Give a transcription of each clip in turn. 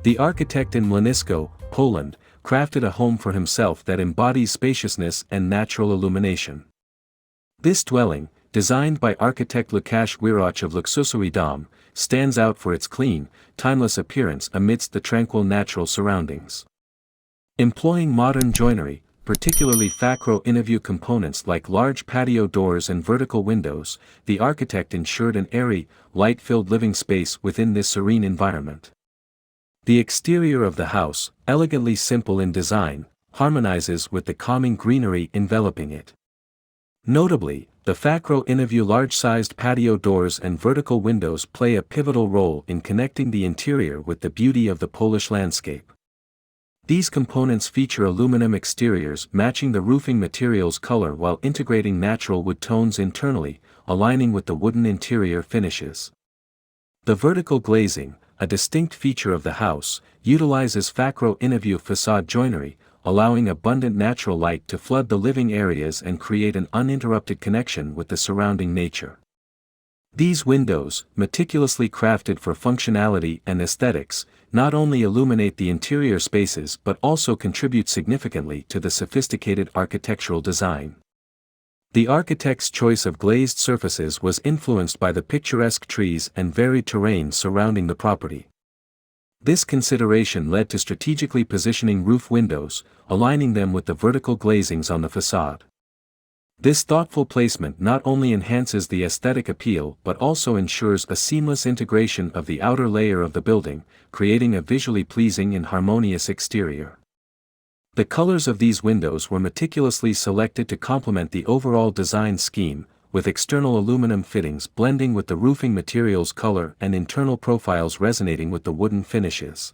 The architect in Młynisko, Poland, crafted a home for himself that embodies spaciousness and natural illumination. This dwelling, designed by architect Łukasz Weirauch of Luksusowy Dom, stands out for its clean, timeless appearance amidst the tranquil natural surroundings. Employing modern joinery, particularly FAKRO INNOVIEW components like large patio doors and vertical windows, the architect ensured an airy, light-filled living space within this serene environment. The exterior of the house, elegantly simple in design, harmonizes with the calming greenery enveloping it. Notably, the FAKRO INNOVIEW large-sized patio doors and vertical windows play a pivotal role in connecting the interior with the beauty of the Polish landscape. These components feature aluminum exteriors matching the roofing material's color while integrating natural wood tones internally, aligning with the wooden interior finishes. The vertical glazing, a distinct feature of the house, utilizes FAKRO INNOVIEW facade joinery, allowing abundant natural light to flood the living areas and create an uninterrupted connection with the surrounding nature. These windows, meticulously crafted for functionality and aesthetics, not only illuminate the interior spaces but also contribute significantly to the sophisticated architectural design. The architect's choice of glazed surfaces was influenced by the picturesque trees and varied terrain surrounding the property. This consideration led to strategically positioning roof windows, aligning them with the vertical glazings on the facade. This thoughtful placement not only enhances the aesthetic appeal but also ensures a seamless integration of the outer layer of the building, creating a visually pleasing and harmonious exterior. The colors of these windows were meticulously selected to complement the overall design scheme, with external aluminum fittings blending with the roofing material's color and internal profiles resonating with the wooden finishes.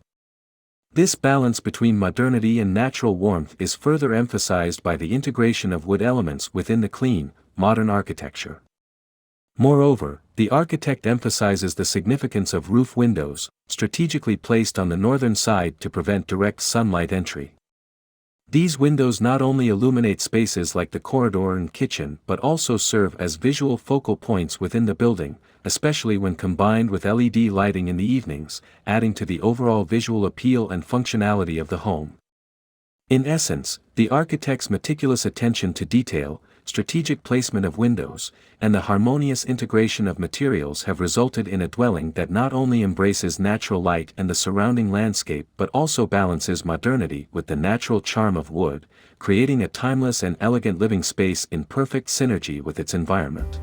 This balance between modernity and natural warmth is further emphasized by the integration of wood elements within the clean, modern architecture. Moreover, the architect emphasizes the significance of roof windows, strategically placed on the northern side to prevent direct sunlight entry. These windows not only illuminate spaces like the corridor and kitchen but also serve as visual focal points within the building, especially when combined with LED lighting in the evenings, adding to the overall visual appeal and functionality of the home. In essence, the architect's meticulous attention to detail, strategic placement of windows, and the harmonious integration of materials have resulted in a dwelling that not only embraces natural light and the surrounding landscape but also balances modernity with the natural charm of wood, creating a timeless and elegant living space in perfect synergy with its environment.